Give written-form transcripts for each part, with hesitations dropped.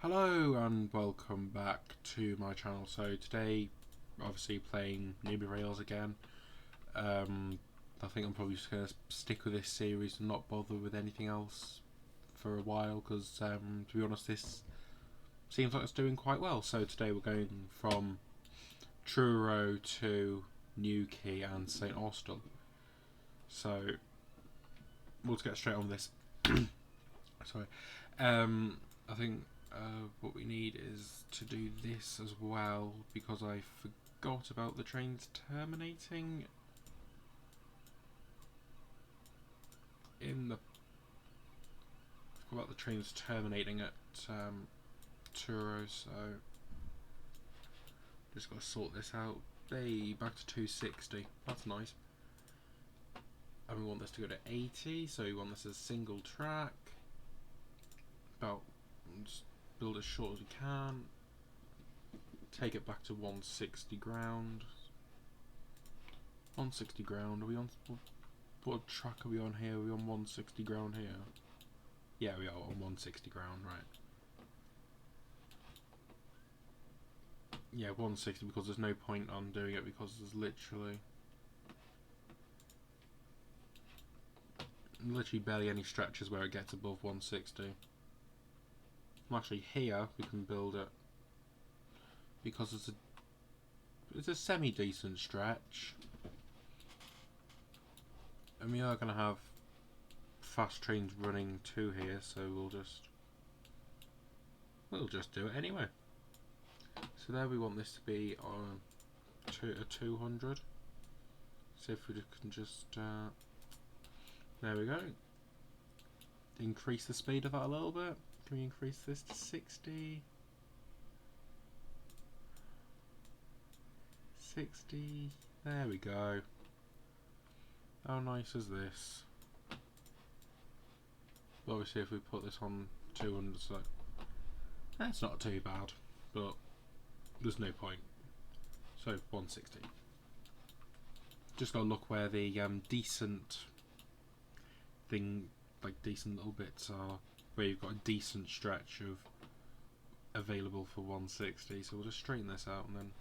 Hello and welcome back to my channel. So today, obviously playing Nimby Rails again. I think I'm probably just going to stick with this series and not bother with anything else for a while because, to be honest, this seems like it's doing quite well. So today we're going from Truro to Newquay and St Austell. So we'll just get straight on with this. Sorry. I think what we need is to do this as well because I forgot about the trains terminating forgot about the trains terminating at Truro, so just got to sort this out. Hey, back to 260. That's nice. And we want this to go to 80, so we want this as single track. Just build as short as we can. Take it back to 160 ground. 160 ground. Are we on? What track are we on here? Are we on 160 ground here? Yeah, we are on 160 ground, right? Yeah, 160 because there's no point on doing it because there's literally barely any stretches where it gets above 160. Well, actually here we can build it because it's a semi-decent stretch, and we are going to have fast trains running to here, so we'll just do it anyway. So there we want this to be on a 200. See if we can just there we go. Increase the speed of that a little bit. Can we increase this to 60? 60. There we go. How nice is this? Obviously, if we put this on 200, so that's not too bad, but there's no point. So 160. Just gotta look where the decent little bits are, where you've got a decent stretch of available for 160. So we'll just straighten this out and then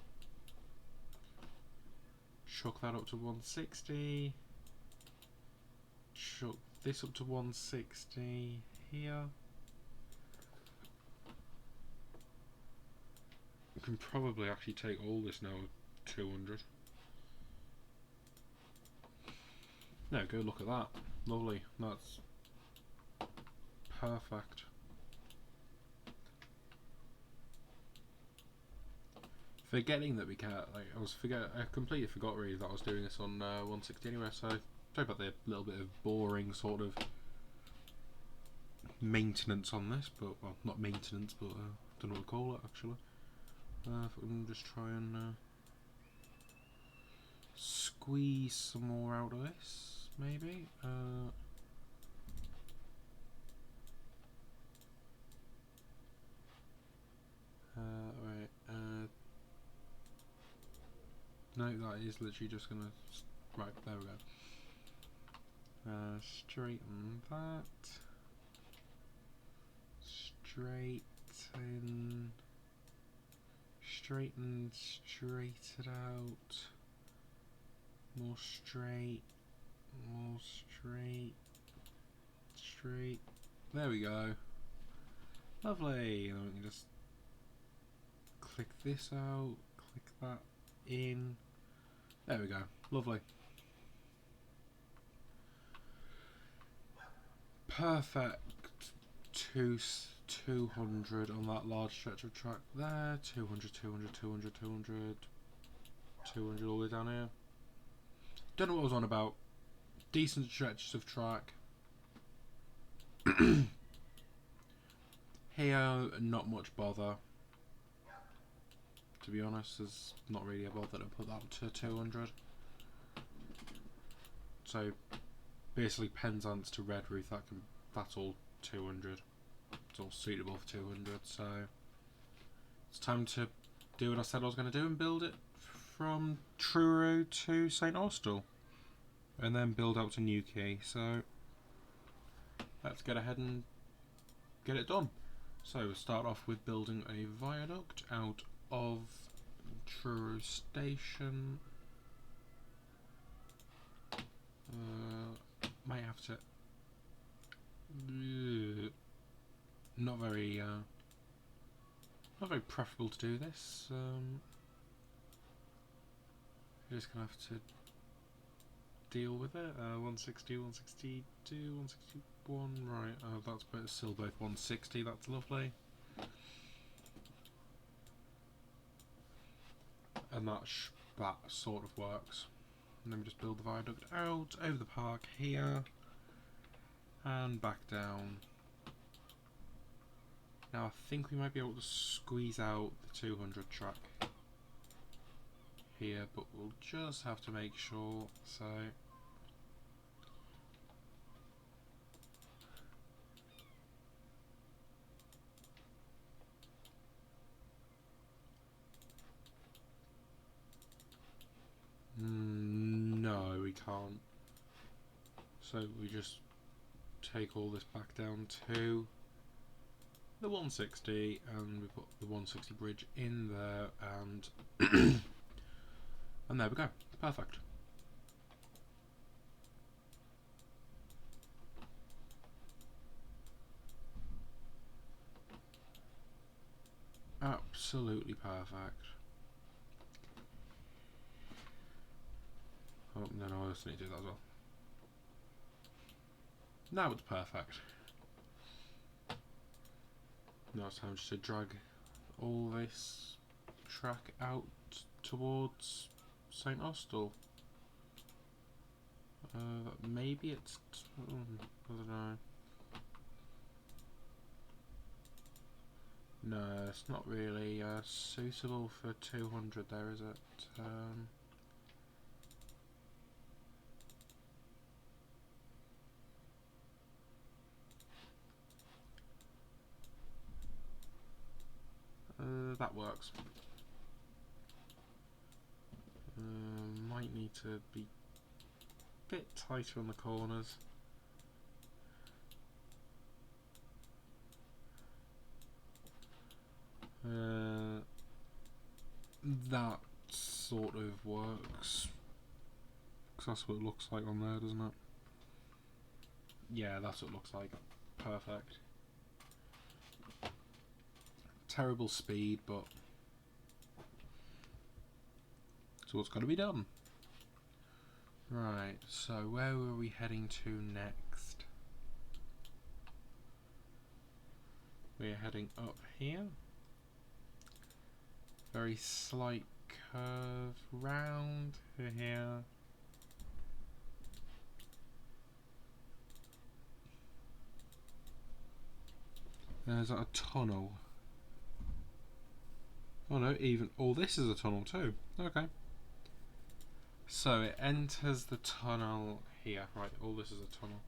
chuck that up to 160. Chuck this up to 160 here. We can probably actually take all this now at 200. There we go, look at that. Lovely. That's perfect. Forgetting that we can't, I completely forgot really that I was doing this on 160 anyway, so sorry about the little bit of boring sort of maintenance on this, but, well, not maintenance, but I don't know what to call it actually. If we can just try and squeeze some more out of this, maybe. Right. No, that is literally just gonna. Right, there we go. Straighten that. Straighten. Straight it out. More straight. More straight. Straight. There we go. Lovely. And then we can just click this out. Click that in. There we go. Lovely. Perfect. 200 on that large stretch of track there. 200, 200, 200, 200. 200 all the way down here. Don't know what I was on about. Decent stretches of track. Here, not much bother. To be honest, there's not really a bother to put that to 200. So basically Penzance to Redruth, that's all 200. It's all suitable for 200. So it's time to do what I said I was going to do and build it from Truro to St Austell, and then build out to Newquay. So let's get ahead and get it done. So we'll start off with building a viaduct out of Truro station. Might have to. Not very preferable to do this. You're just gonna have to deal with it. 160, 162, 161. Right. That's but it's still both 160. That's lovely. And that sort of works. And then we just build the viaduct out over the park here and back down. Now I think we might be able to squeeze out the 200 track here, but we'll just have to make sure. So no, we can't. So we just take all this back down to the 160 and we put the 160 bridge in there and and there we go. Perfect. Absolutely perfect. Oh, no, I also need to do that as well. Now it's perfect. Now it's time just to drag all this track out towards St Austell. Maybe it's... I don't know. No, it's not really suitable for 200 there, is it? That works. Might need to be a bit tighter on the corners. That sort of works. Because that's what it looks like on there, doesn't it? Yeah, that's what it looks like. Perfect. Terrible speed, but it's what's got to be done. Right, so where were we heading to next? We're heading up here. Very slight curve round here. There's a tunnel. Oh no, even... Oh, this is a tunnel too. Okay. So it enters the tunnel here. Right, all this is a tunnel.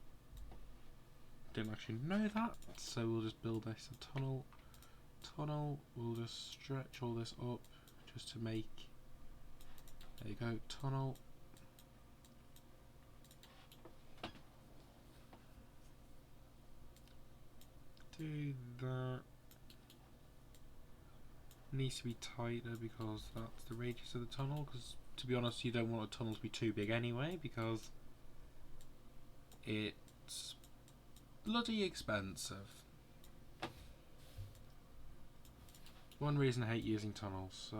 Didn't actually know that. So we'll just build this a tunnel. We'll just stretch all this up just to make... There you go, tunnel. Do that. Needs to be tighter because that's the radius of the tunnel, because to be honest you don't want a tunnel to be too big anyway because it's bloody expensive. One reason I hate using tunnels, so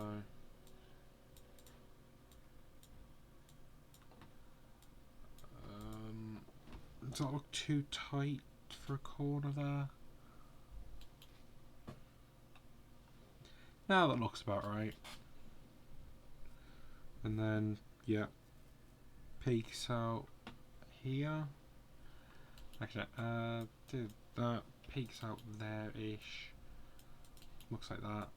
does that look too tight for a corner there? Now that looks about right. And then, yeah, peaks out here. Actually, do that. Peaks out there-ish. Looks like that.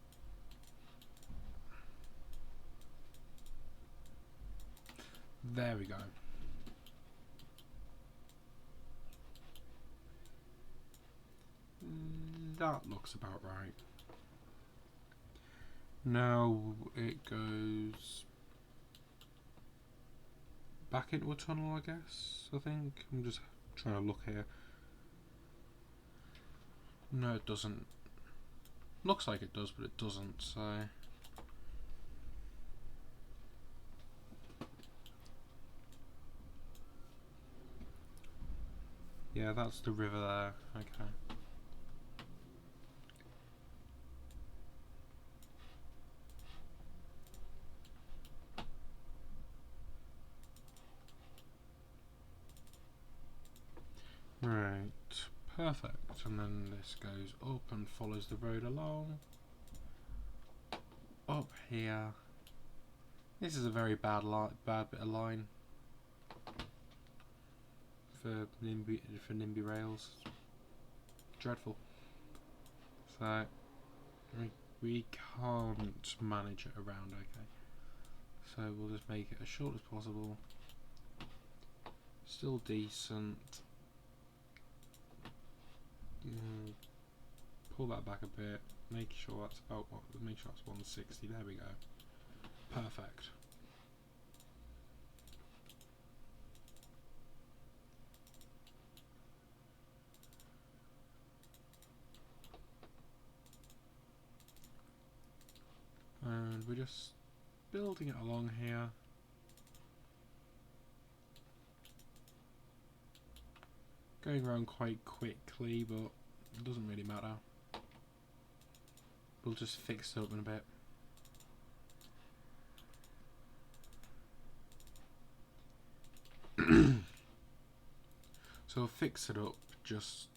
There we go. That looks about right. Now it goes back into a tunnel, I guess, I think. I'm just trying to look here. No, it doesn't. Looks like it does, but it doesn't, so... Yeah, that's the river there, okay. Right, perfect. And then this goes up and follows the road along. Up here. This is a very bad bit of line for Nimby rails. Dreadful. So we can't manage it around, okay. So we'll just make it as short as possible. Still decent. Pull that back a bit. Make sure that's about what. Make sure that's 160. There we go. Perfect. And we're just building it along here. Going around quite quickly, but it doesn't really matter. We'll just fix it up in a bit. So we'll fix it up just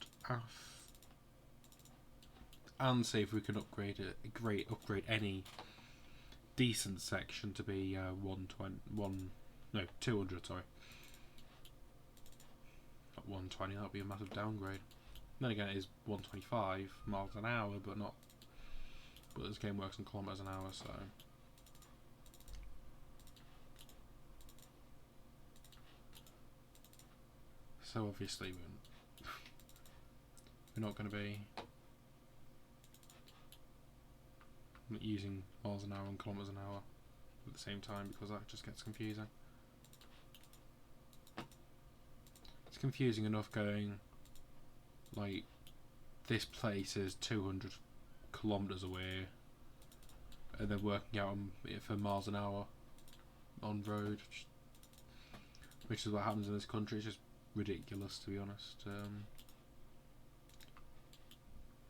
and see if we can upgrade it. Upgrade any decent section to be 200. Sorry, not 120. That'd be a massive downgrade. Then again, it is 125 miles an hour, but not. But this game works in kilometers an hour, so. So obviously we're not going to be using miles an hour and kilometers an hour at the same time, because that just gets confusing. It's confusing enough going like this place is 200 kilometers away and then working out for miles an hour on road, which is what happens in this country. It's just ridiculous, to be honest.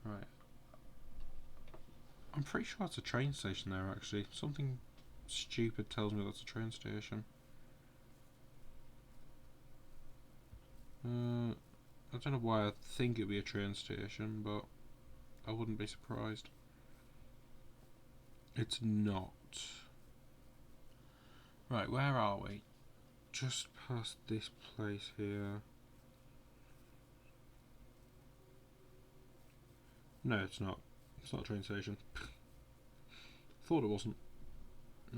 Right, I'm pretty sure it's a train station there, actually. Something stupid tells me that's a train station. I don't know why I think it'd be a train station, but I wouldn't be surprised. It's not. Right, where are we? Just past this place here. No, it's not. It's not a train station. Thought it wasn't.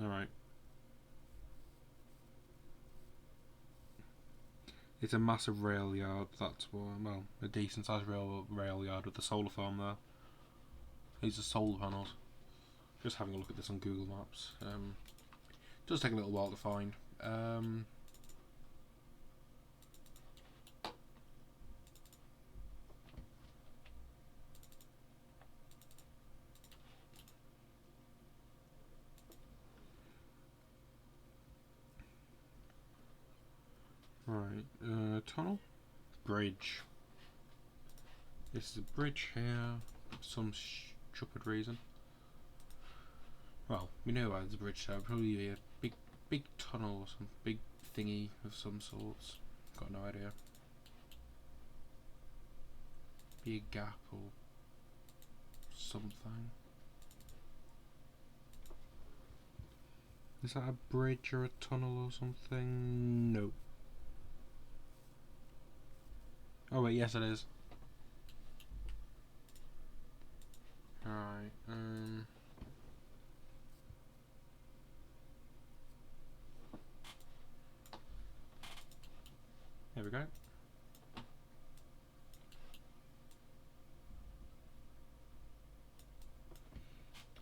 Alright. It's a massive rail yard, that's why. Well, a decent sized rail yard with the solar farm there. These are solar panels. Just having a look at this on Google Maps. Does take a little while to find. Right, tunnel? Bridge. This is a bridge here, for some stupid reason. Well, we know why there's a bridge there. Probably be a big tunnel or some big thingy of some sorts. Got no idea. Be a gap or something. Is that a bridge or a tunnel or something? No. Oh wait, yes it is. Alright, there we go.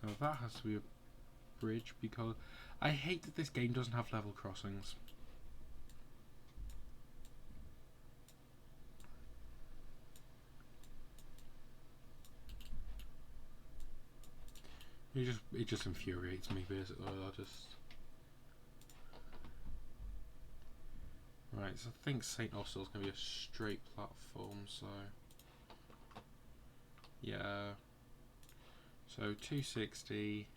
Now that has to be a bridge, because I hate that this game doesn't have level crossings. It just infuriates me basically. Right, so I think St Austell's gonna be a straight platform, so yeah. So 260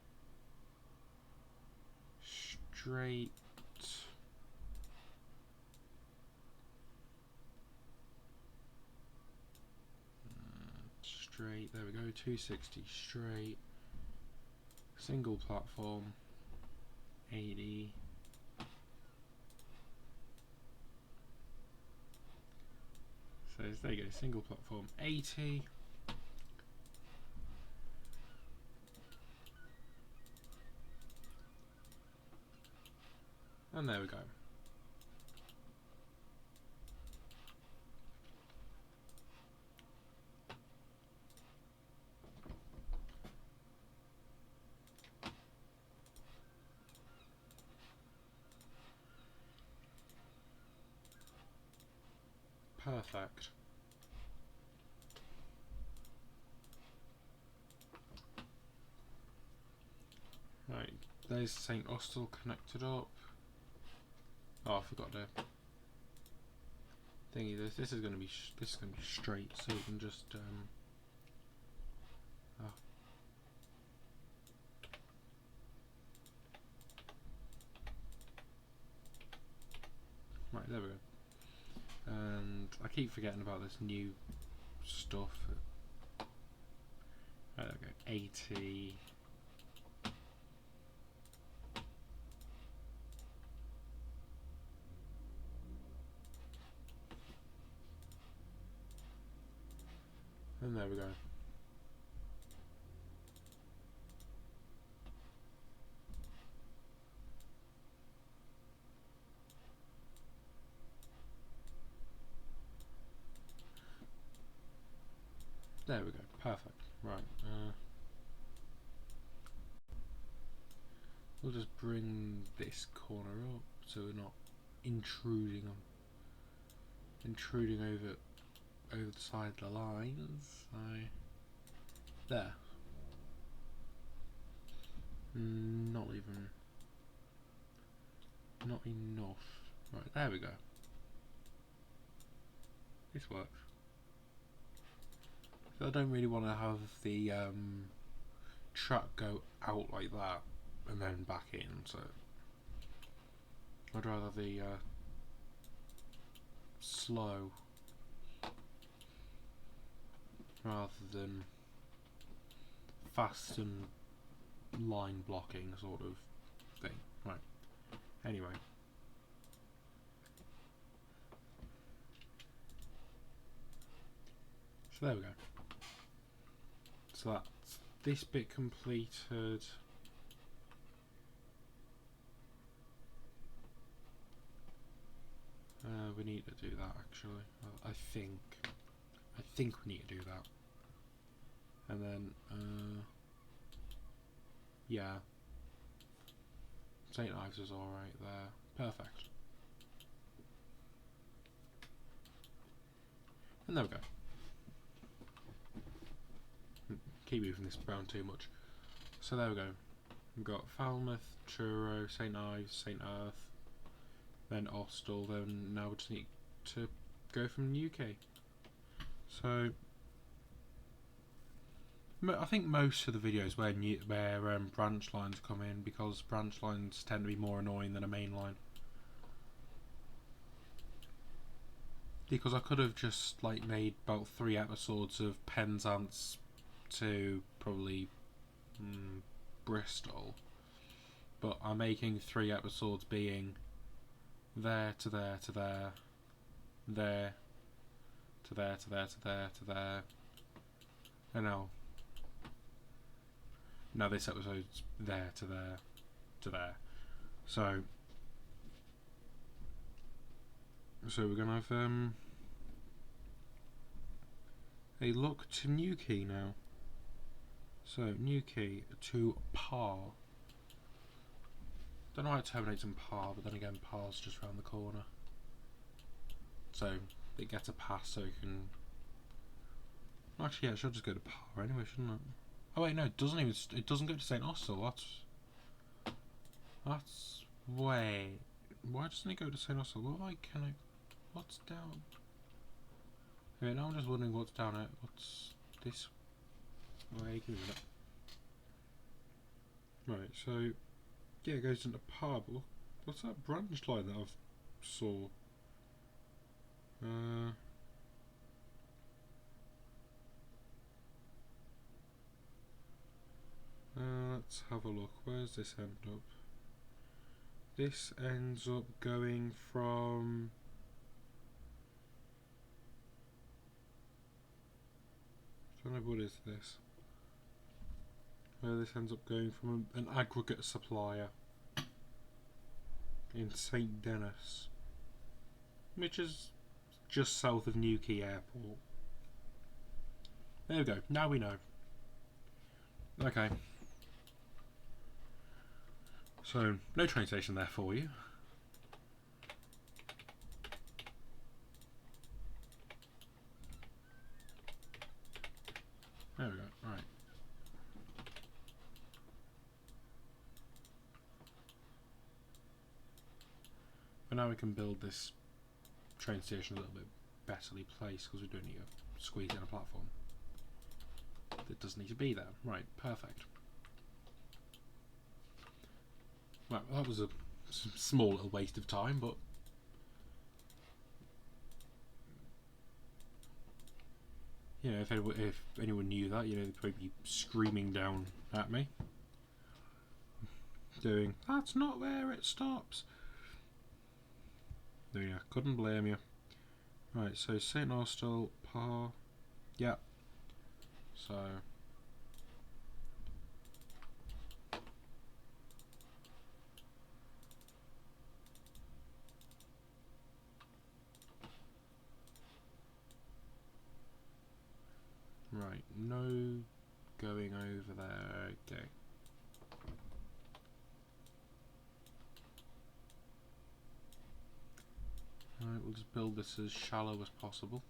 straight. Straight, there we go, 260 straight, single platform, 80, so there you go, single platform, 80, and there we go. Perfect. Right, there's St Austell connected up. Oh, I forgot to thingy. This is gonna be straight, so we can just oh. Right, there we go. And I keep forgetting about this new stuff. Right, there we go. 80. And there we go. There we go. Perfect. Right. We'll just bring this corner up so we're not intruding over the side of the lines. So there. Not enough. Right, there we go. This works. So I don't really want to have the track go out like that and then back in, so I'd rather the slow rather than fast and line blocking sort of thing. Right, anyway. So there we go. So that's this bit completed. We need to do that actually. I think we need to do that. And then yeah. St Ives is alright there. Perfect. And there we go. Keep moving this around too much. So there we go. We've got Falmouth, Truro, St Ives, St Earth, then Austell, then now we just need to go from Newquay. So I think most of the videos where branch lines come in, because branch lines tend to be more annoying than a main line. Because I could have just like made about 3 episodes of Penzance to probably Bristol, but I'm making 3 episodes being there to there to there, there to there to there to there to there, and now this episode's there to there to there. So we're gonna have a look to Newquay now. So Newquay to PAR. Don't know why it terminates in PAR, but then again PAR's just around the corner. So it gets a pass so you can... Actually yeah, it should just go to PAR anyway, shouldn't it? Oh wait, no, it doesn't even. It doesn't go to St. Austell. That's wait. Why doesn't it go to St. Austell? Why can I? What's down? Okay, now I'm just wondering what's down it. What's this way? Give me a minute. Right, so yeah, it goes into PAR, but what's that branch line that I've saw? Let's have a look. Where's this end up? This ends up going from. I don't know, what is this? Where this ends up going from an aggregate supplier in St. Denis, which is just south of Newquay Airport. There we go, now we know. Okay. So, no train station there for you. There we go, right. But now we can build this train station a little bit betterly placed, because we don't need to squeeze in a platform. That doesn't need to be there. Right, perfect. Right, well, that was a small little waste of time, but you know, if anyone knew that, you know, they'd probably be screaming down at me, doing, "That's not where it stops." There you go, couldn't blame you. Right, so St. Austell, PAR, yeah. So right, no going over there. Okay. Alright, we'll just build this as shallow as possible.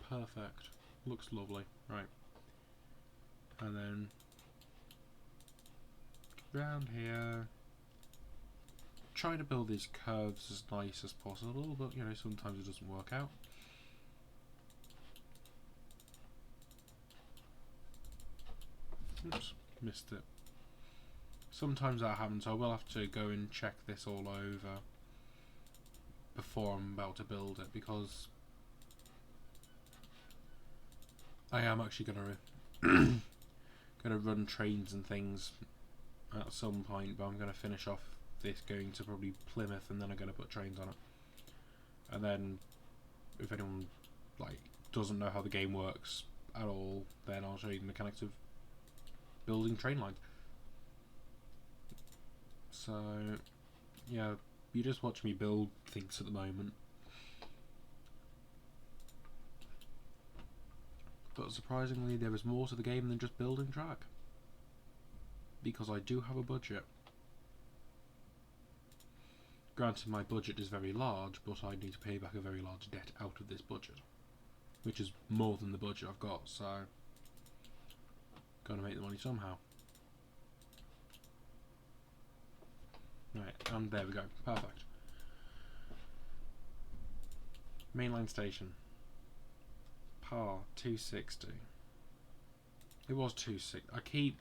Perfect. Looks lovely. Right. And then round here. Try to build these curves as nice as possible, but you know, sometimes it doesn't work out. Oops, missed it. Sometimes that happens, I will have to go and check this all over before I'm about to build it, because I am actually gonna run trains and things at some point, but I'm gonna finish off this going to probably Plymouth, and then I'm gonna put trains on it. And then if anyone like doesn't know how the game works at all, then I'll show you the mechanics of building train lines. So yeah, you just watch me build things at the moment. But surprisingly, there is more to the game than just building track, because I do have a budget. Granted, my budget is very large, but I need to pay back a very large debt out of this budget, which is more than the budget I've got, so gotta make the money somehow. Right, and there we go, perfect. Mainline station. PAR 260. It was 260. I keep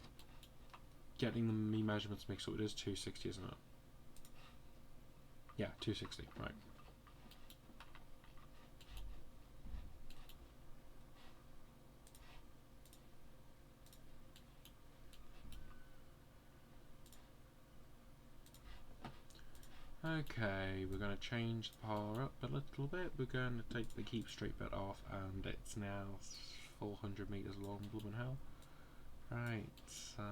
getting the measurements mixed up. It is 260, isn't it? Yeah, 260. Right. Okay, we're going to change the PAR up a little bit. We're going to take the keep straight bit off, and it's now 400 meters long. Bloomin' hell. Right, so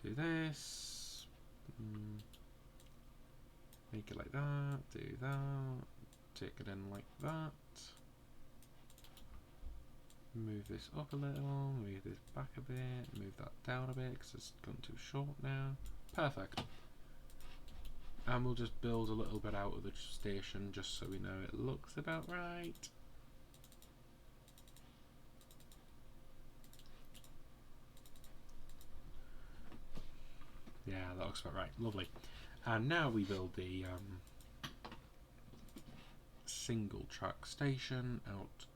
do this. Make it like that. Do that. Take it in like that. Move this up a little. Move this back a bit. Move that down a bit because it's gone too short now. Perfect. And we'll just build a little bit out of the station just so we know it looks about right. looks about right. Lovely. And now we build the single track station out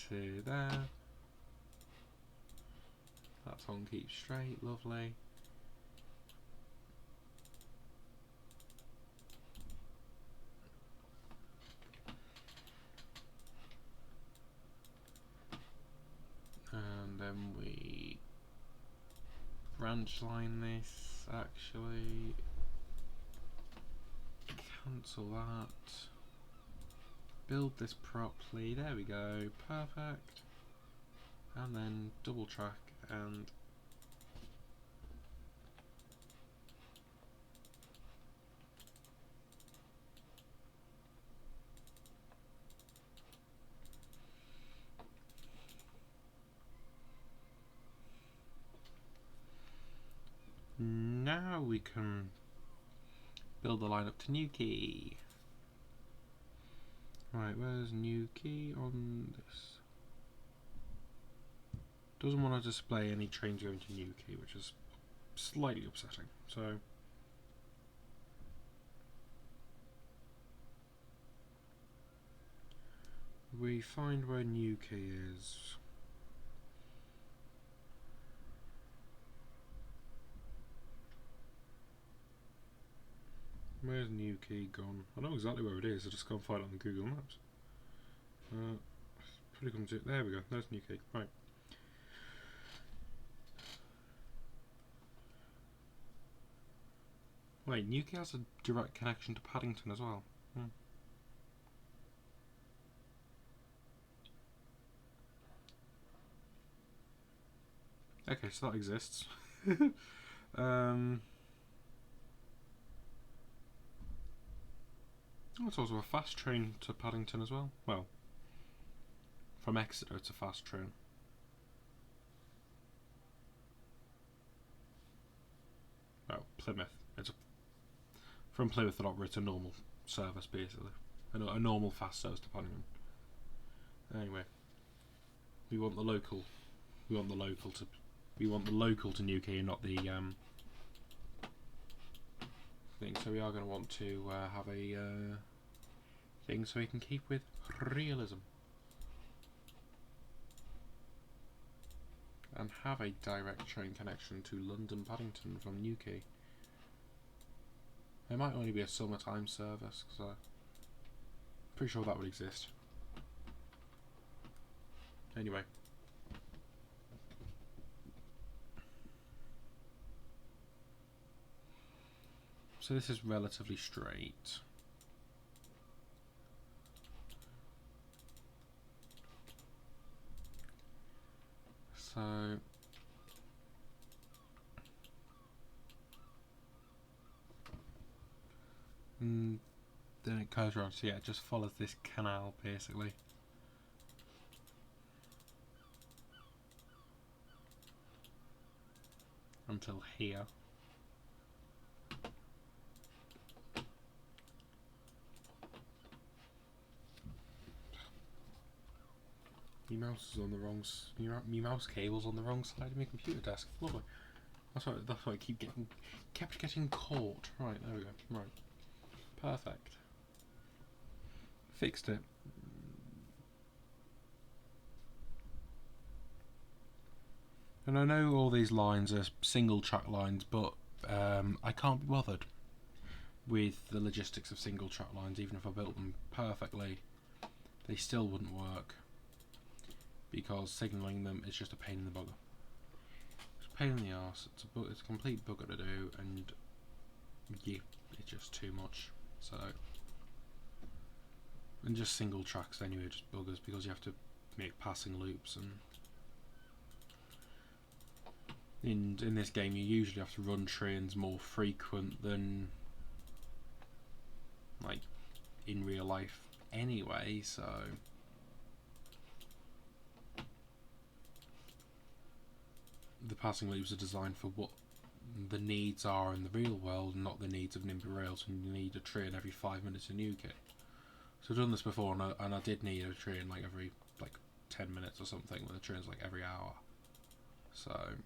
to there. That's on keep straight. Lovely. And then we branch line this, actually. Cancel that. Build this properly. There we go. Perfect. And then double track and now we can build the line up to Newquay. Right, where's Newquay on this? Doesn't want to display any trains going to Newquay, which is slightly upsetting. So we find where Newquay is. Where's Newquay gone? I know exactly where it is, I just can't find it on Google Maps. Pretty comes it. There we go, there's Newquay. Right. Wait, Newquay has a direct connection to Paddington as well. Okay, so that exists. It's also a fast train to Paddington as well. Well, from Exeter it's a fast train. Well, Plymouth. From Plymouth to Loughborough, it's a normal service basically. A normal fast service to Paddington. Anyway, we want the local to Newquay and not the thing. So we are going to want to have a thing so we can keep with realism and have a direct train connection to London Paddington from Newquay. There might only be a summertime service, because I'm pretty sure that would exist. Anyway. So this is relatively straight. So then it goes around, so yeah, it just follows this canal basically. Until here. My mouse is on the wrong. My mouse cable's on the wrong side of my computer desk. Lovely. That's why I kept getting caught. Right, there we go. Right, perfect. Fixed it. And I know all these lines are single track lines, but I can't be bothered with the logistics of single track lines. Even if I built them perfectly, they still wouldn't work. Because signalling them is just a pain in the bugger. It's a pain in the arse. It's a complete bugger to do, and yeah, it's just too much. So, and just single tracks anyway, just buggers, because you have to make passing loops, and in this game you usually have to run trains more frequent than like in real life anyway. So. The passing loops are designed for what the needs are in the real world, not the needs of Nimby rails, and you need a train every 5 minutes in Newquay. So I've done this before, and I did need a train like every 10 minutes or something, when the train's like every hour. So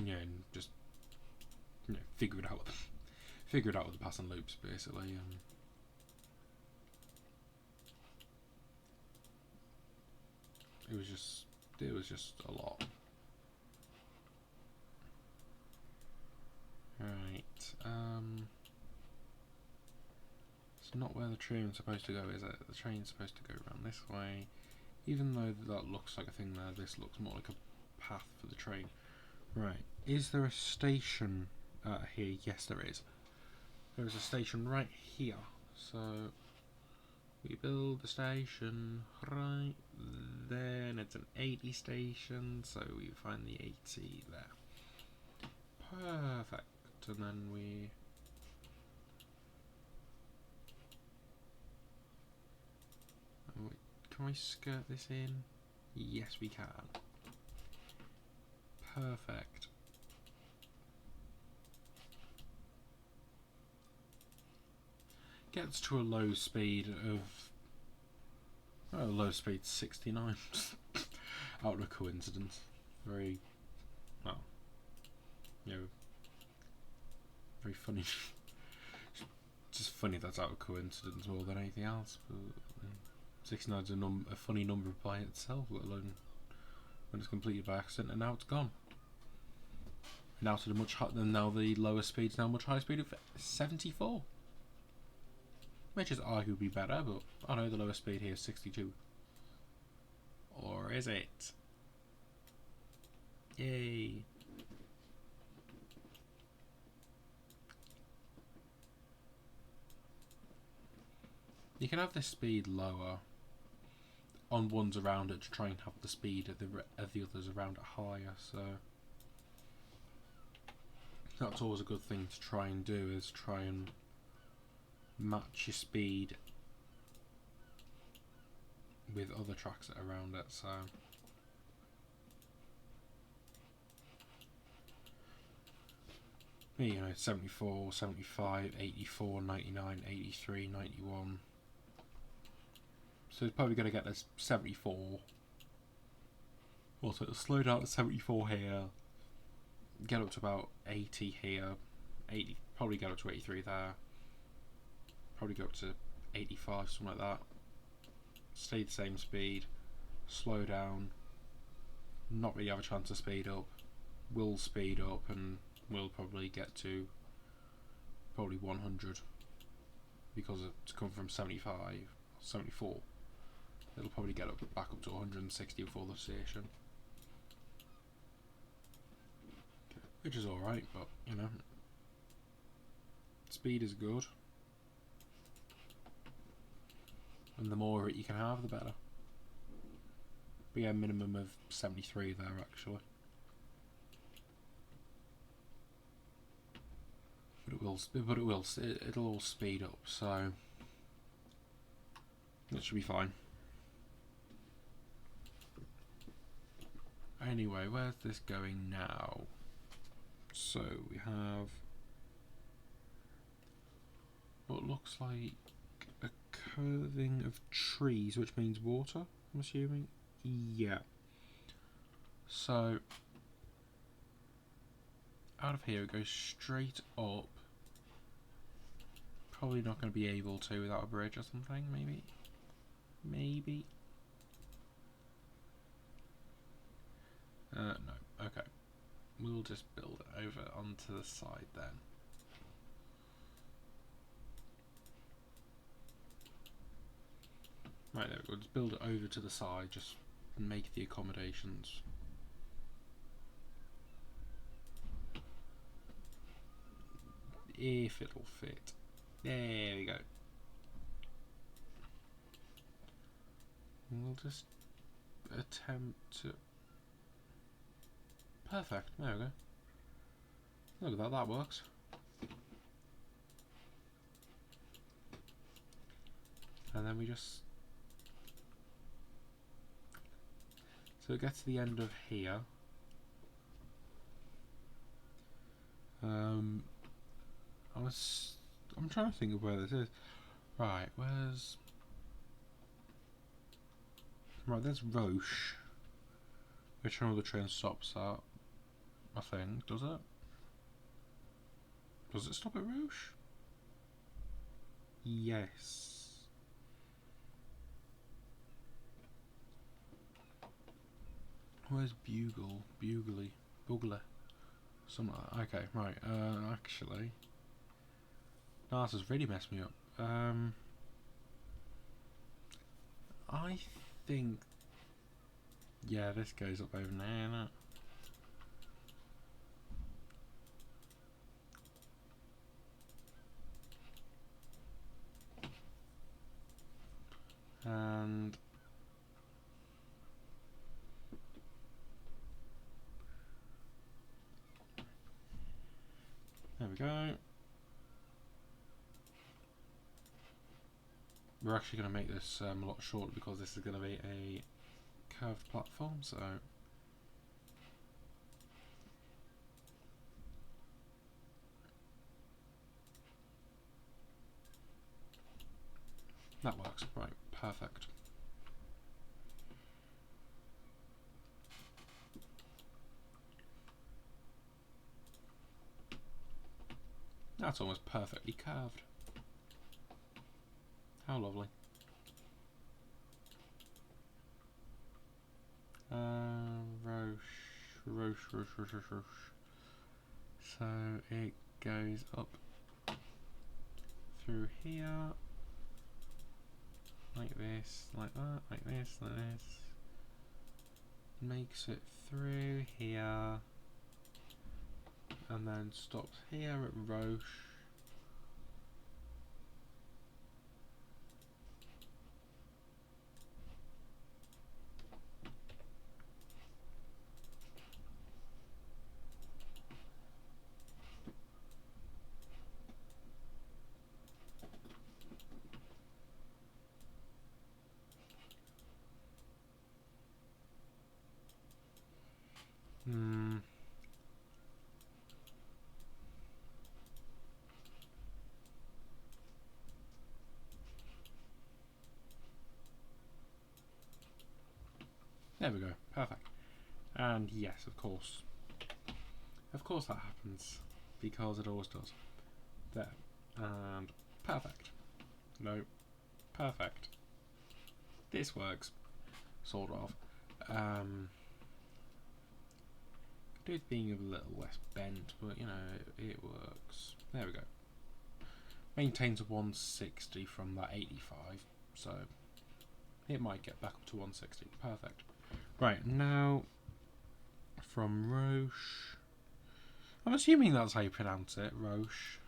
yeah, and just you know, figure it out with the passing loops basically. It was just a lot. Right. It's not where the train's supposed to go, is it? The train's supposed to go around this way. Even though that looks like a thing there, this looks more like a path for the train. Right. Is there a station here? Yes, there is. There is a station right here. So we build the station right there, and it's an 80 station, so we find the 80 there. Perfect. And then we... Can we skirt this in? Yes, we can. Perfect. Gets to a low speed of... Oh, low speed 69. Out of a coincidence. Very... Well... You know... Very funny. Just funny that's out of coincidence more than anything else. But 69 is a funny number by itself, let alone when it's completed by accident, and now it's gone. Now to the much higher, now the lower speed's now much higher speed of 74, which is arguably better, but I know the lower speed here is 62. Or is it? Yay! You can have this speed lower on ones around it to try and have the speed of the others around it higher, so that's always a good thing to try and do, is try and match your speed with other tracks that are around it. So you know, 74, 75, 84, 99, 83, 91. So it's probably going to get this 74. Also, it'll slow down to 74 here. Get up to about 80 here. 80, probably get up to 83 there. Probably go up to 85, something like that. Stay the same speed. Slow down. Not really have a chance to speed up. Will speed up and will probably get to probably 100. Because it's come from 75, 74. It'll probably get back up to 160 before the station, which is alright, but you know, speed is good, and the more of it you can have, the better. But yeah, minimum of 73 there actually. But it'll all speed up, so that should be fine. Anyway, where's this going now? So we have what looks like a curving of trees, which means water, I'm assuming. Yeah. So out of here it goes straight up. Probably not going to be able to without a bridge or something, maybe. Maybe. No, okay. We'll just build it over onto the side then. Right, there we go. Just build it over to the side, just make the accommodations. If it'll fit. There we go. We'll just attempt to... Perfect, there we go. Look at that, that works. And then we just... So it gets to the end of here. I'm trying to think of where this is. Right, where's... Right, there's Roche. Which one of the train stops at? I think, does it? Does it stop at Roche? Yes. Where's Bugle? Bugly? Bugler? Something like that. Okay, right. Actually, no, this has really messed me up. I think, yeah, this goes up over there, innit? And there we go. We're actually going to make this a lot shorter because this is going to be a curved platform, so that works. Right, perfect. That's almost perfectly curved. How lovely. Roche. So it goes up through here, like this, like that, like this, like this. Makes it through here, and then stops here at Roche. There we go, perfect. And yes, of course that happens, because it always does. There, and perfect. No, perfect. This works, sort of. It being a little less bent, but you know, it works. There we go. Maintains a 160 from that 85, so it might get back up to 160. Perfect. Right, now from Roche. I'm assuming that's how you pronounce it. Roche.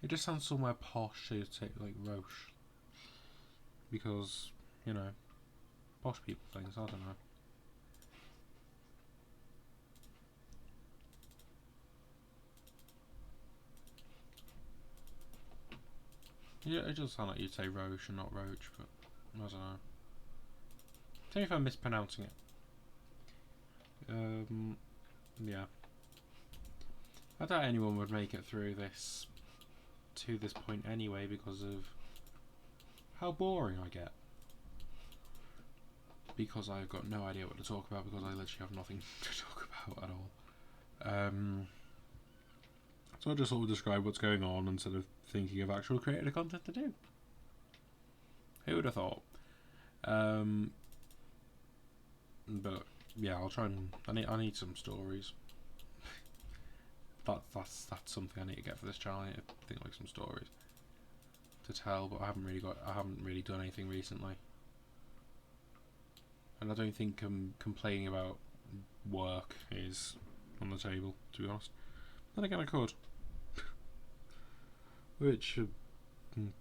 It just sounds somewhere posh to say like Roche. Because, you know, posh people things, I don't know. Yeah, it does sound like you'd say Roche and not Roach, but I don't know. Tell me if I'm mispronouncing it. Yeah. I doubt anyone would make it through this to this point anyway because of how boring I get. Because I've got no idea what to talk about because I literally have nothing to talk about at all. So I just sort of describe what's going on instead of thinking of actual creative content to do. Who would have thought? But yeah, I'll try and I need some stories. That's something I need to get for this channel. I need to think like some stories to tell, but I haven't really done anything recently. And I don't think complaining about work is on the table, to be honest. Then again, I could. Which, do you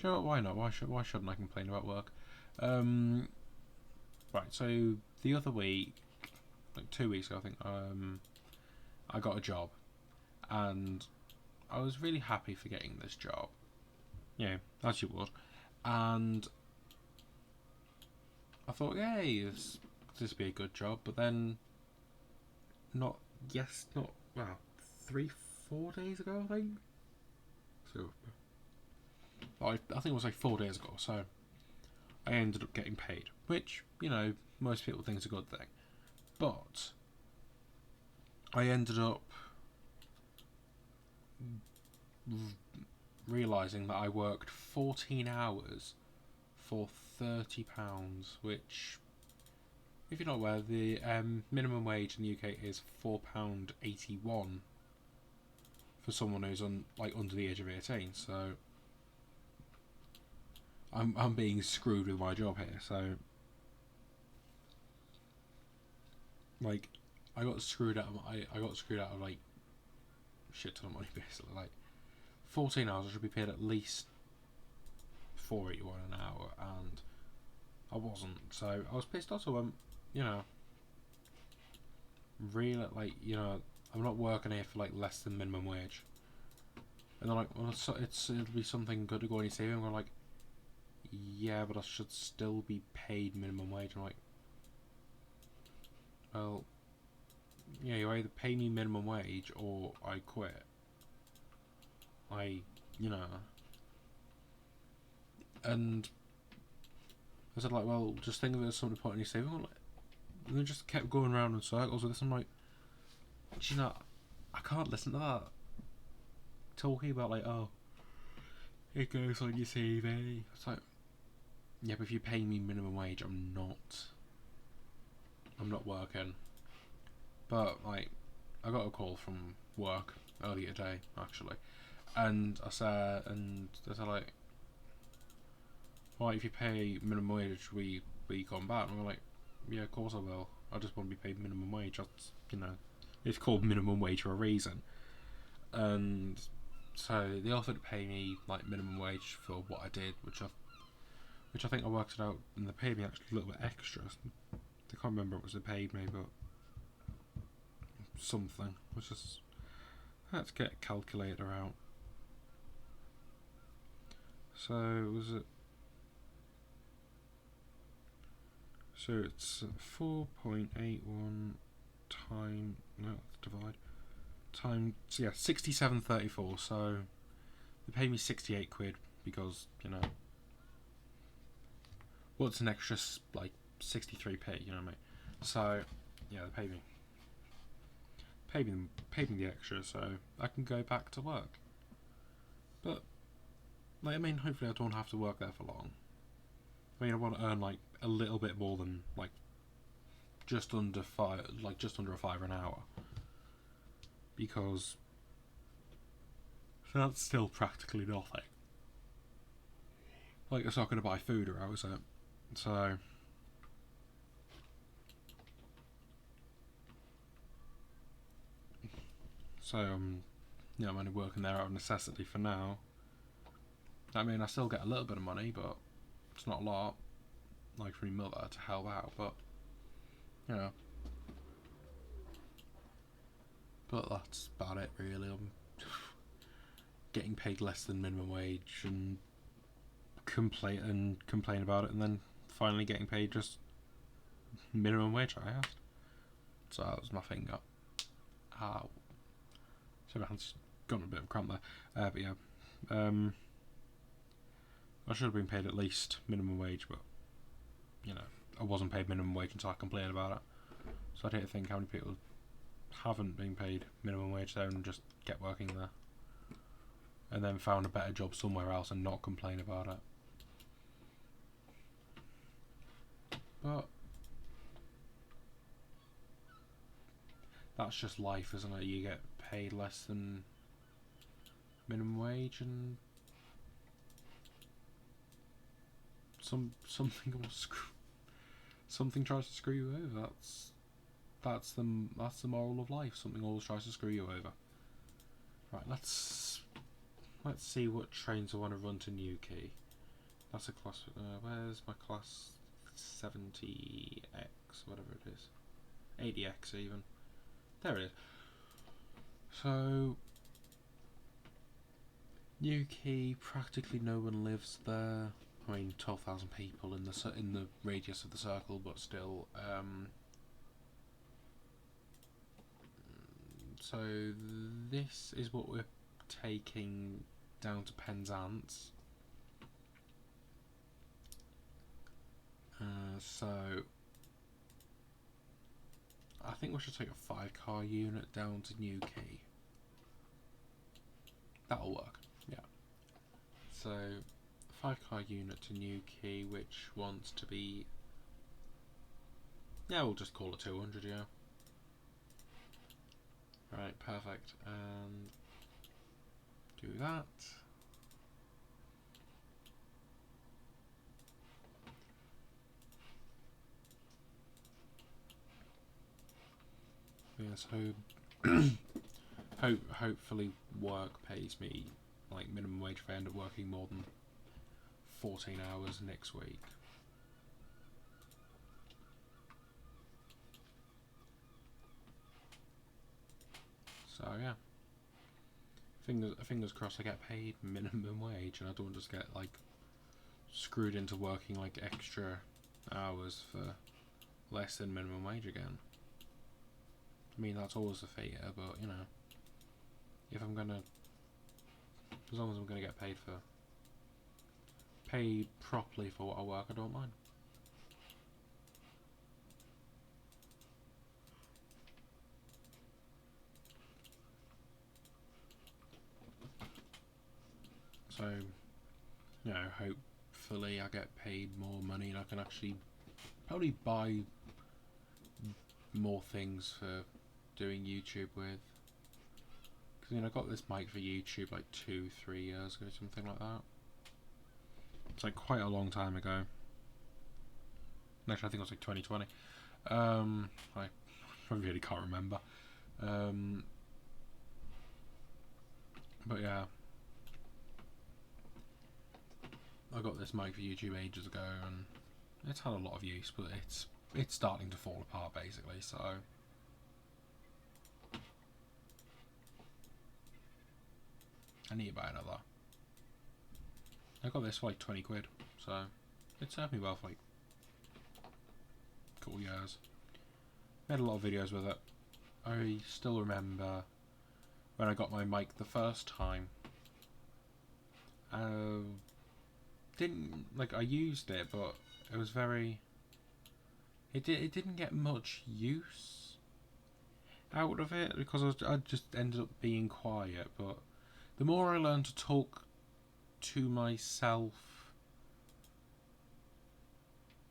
know what, why not? Why shouldn't I complain about work? Right, so the other week, like 2 weeks ago, I think, I got a job. And I was really happy for getting this job. Yeah, as you would. And I thought, yay, this would be a good job. But then, well, 4 days ago, I think. So, I think it was like 4 days ago. So, I ended up getting paid, which, you know, most people think is a good thing. But I ended up realising that I worked 14 hours for £30, which, if you're not aware, the minimum wage in the UK is £4.81 for someone who's under the age of 18. So I'm being screwed with my job here. So like I got screwed out of like shit ton of money basically. Like 14 hours, I should be paid at least £4.81 an hour, and I wasn't. So I was pissed off. So really, like, I'm not working here for like less than minimum wage. And they're like, well, it'll be something good to go on your CV. And we're like, yeah, but I should still be paid minimum wage. I'm like, well, yeah, you either pay me minimum wage or I quit. And I said, like, well, just think of it as something to put on your CV. And they just kept going around in circles with this. I'm like, I can't listen to that. Talking about, like, oh, it goes on your CV. It's like, yeah, but if you pay me minimum wage, I'm not working. But, like, I got a call from work earlier today, actually. And I said, like, well, if you pay minimum wage, will you come back? And I'm like, yeah, of course I will. I just want to be paid minimum wage. That's, it's called minimum wage for a reason. And so they offered to pay me like minimum wage for what I did, which I think I worked it out, and they paid me actually a little bit extra. I can't remember what was they paid me, but something. Which is, let's get a calculator out. So was it? So it's 4.81 times, no, let's divide, times, yeah, 67.34, so they pay me 68 quid because, what's an extra, like, 63p, you know what I mean? So, yeah, they paid me the extra, so I can go back to work. But, like, I mean, hopefully I don't have to work there for long. I mean, I want to earn, like, a little bit more than, like, just under a £5 an hour, because that's still practically nothing. Like, it's not going to buy food or is it? So I'm only working there out of necessity for now. I mean, I still get a little bit of money, but it's not a lot, like, for my mother to help out, but but that's about it really. I'm getting paid less than minimum wage and complain about it, and then finally getting paid just minimum wage, I asked. So that was my finger. Ow. So my hand's got a bit of cramp there. But yeah, I should have been paid at least minimum wage, but I wasn't paid minimum wage until I complained about it. So I don't think how many people haven't been paid minimum wage there and just get working there, and then found a better job somewhere else and not complain about it. But that's just life, isn't it? You get paid less than minimum wage, and something tries to screw you over. That's the moral of life. Something always tries to screw you over. Right, let's see what trains I want to run to Newquay. That's a class. Where's my class 70X, whatever it is, 80X even. There it is. So Newquay, practically no one lives there. I mean, 12,000 people in the radius of the circle, but still. So this is what we're taking down to Penzance. So I think we should take a 5-car unit down to Newquay. That'll work, yeah. So, 5-car unit to Newquay, which wants to be... Yeah, we'll just call it 200, yeah. Right, perfect. And do that. Yeah, so hopefully work pays me like minimum wage if I end up working more than 14 hours next week. So yeah, fingers crossed I get paid minimum wage and I don't just get like screwed into working like extra hours for less than minimum wage again. I mean, that's always a fear, but you know, if I'm gonna, as long as I'm gonna get paid properly for what I work, I don't mind. So, you know, hopefully I get paid more money and I can actually probably buy more things for doing YouTube with. Because, you know, I got this mic for YouTube like 2-3 years ago, something like that. It's like quite a long time ago. Actually, I think it was like 2020. I really can't remember. But yeah, I got this mic for YouTube ages ago, and it's had a lot of use, but it's starting to fall apart basically. So I need to buy another. I got this for like 20 quid, so it served me well for like a couple years. Made a lot of videos with it. I still remember when I got my mic the first time. I used it, but it was very... It didn't get much use out of it because I just ended up being quiet. But the more I learned to talk to myself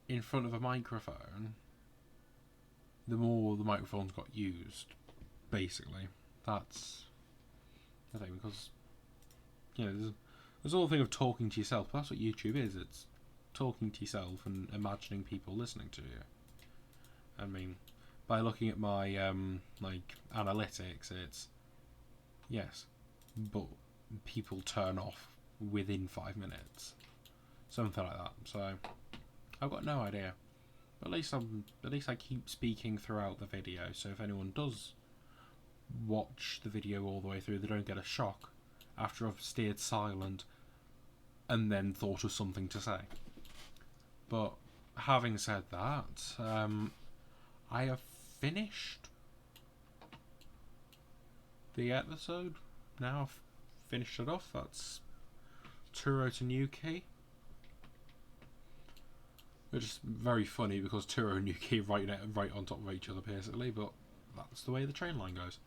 in front of a microphone, the more the microphones got used. Basically, that's the thing, because you know there's the whole thing of talking to yourself. That's what YouTube is. It's talking to yourself and imagining people listening to you. I mean, by looking at my like analytics, it's yes, but people turn off within 5 minutes, something like that. So I've got no idea. But at least I keep speaking throughout the video. So if anyone does watch the video all the way through, they don't get a shock after I've stayed silent and then thought of something to say. But having said that, I have finished the episode. Now I've finished it off. That's Truro to Newquay. Which is very funny because Truro and Newquay right on top of each other basically, but that's the way the train line goes.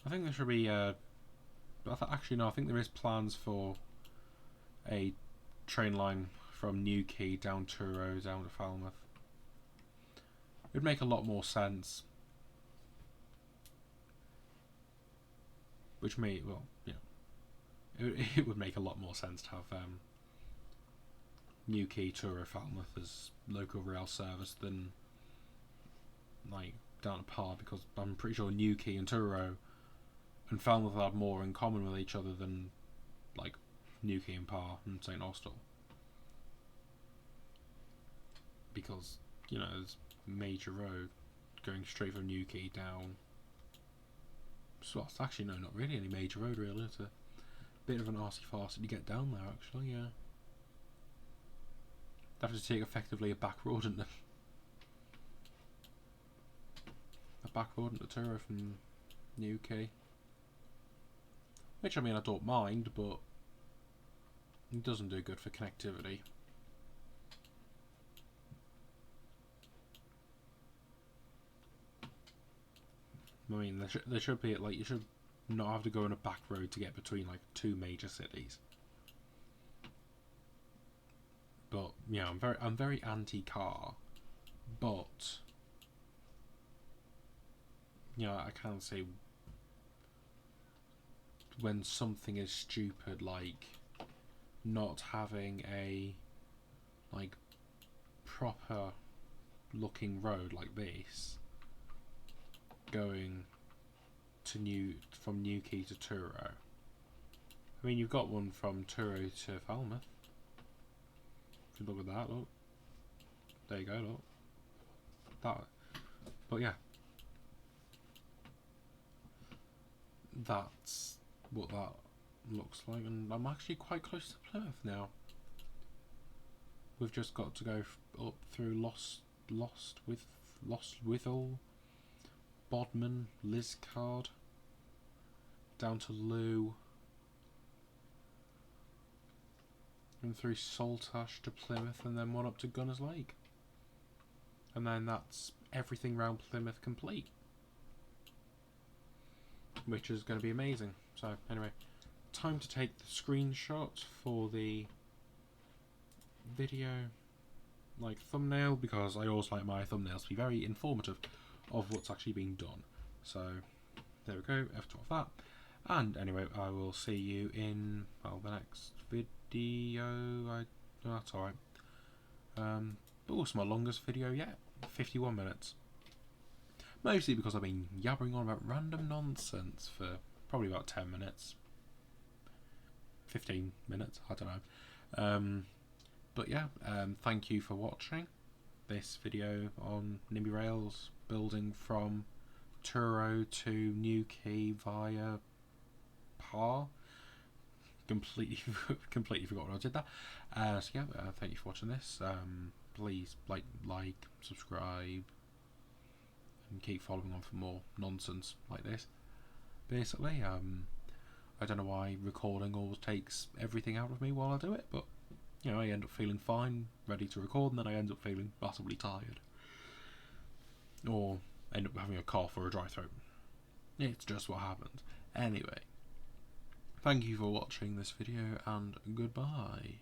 I think there should be actually no, I think there is plans for a train line from Newquay down Truro down to Falmouth. It would make a lot more sense. Which may, well, yeah, it would make a lot more sense to have Newquay, Truro, Falmouth as local rail service than like down to PAR, because I'm pretty sure Newquay and Truro and Falmouth have more in common with each other than like Newquay and PAR and St Austell, because you know there's a major road going straight from Newquay down. So it's actually no, not really any major road really. It's a bit of an arsey-farsey to get down there actually, yeah. They have to take effectively a back road into Truro from Newquay. Which I mean I don't mind, but it doesn't do good for connectivity. I mean, there should be, like, you should not have to go on a back road to get between, like, two major cities. But yeah, I'm very anti-car, but you know, I can say when something is stupid, like not having a like proper looking road like this going to from Newquay to Truro. I mean, you've got one from Truro to Falmouth. If you look at that, look. There you go, look. That. But yeah. That's what that looks like, and I'm actually quite close to Plymouth now. We've just got to go up through Lost Withall, Bodmin, Liscard, down to Lou, and through Saltash to Plymouth, and then one up to Gunners Lake. And then that's everything round Plymouth complete, which is going to be amazing. So anyway, time to take the screenshot for the video like thumbnail, because I always like my thumbnails to be very informative of what's actually being done. So there we go, F12 that. And anyway, I will see you in, well, the next video. That's alright. Oh, it's my longest video yet, 51 minutes. Mostly because I've been yabbering on about random nonsense for probably about 10 minutes. 15 minutes, I don't know. But yeah, thank you for watching this video on Nimby Rails, building from Truro to Newquay via PAR. Completely forgot when I did that. So yeah, thank you for watching this. Please like, subscribe, and keep following on for more nonsense like this. Basically, I don't know why recording always takes everything out of me while I do it, but you know, I end up feeling fine, ready to record, and then I end up feeling massively tired, or end up having a cough or a dry throat. It's just what happens. Anyway, thank you for watching this video, and goodbye.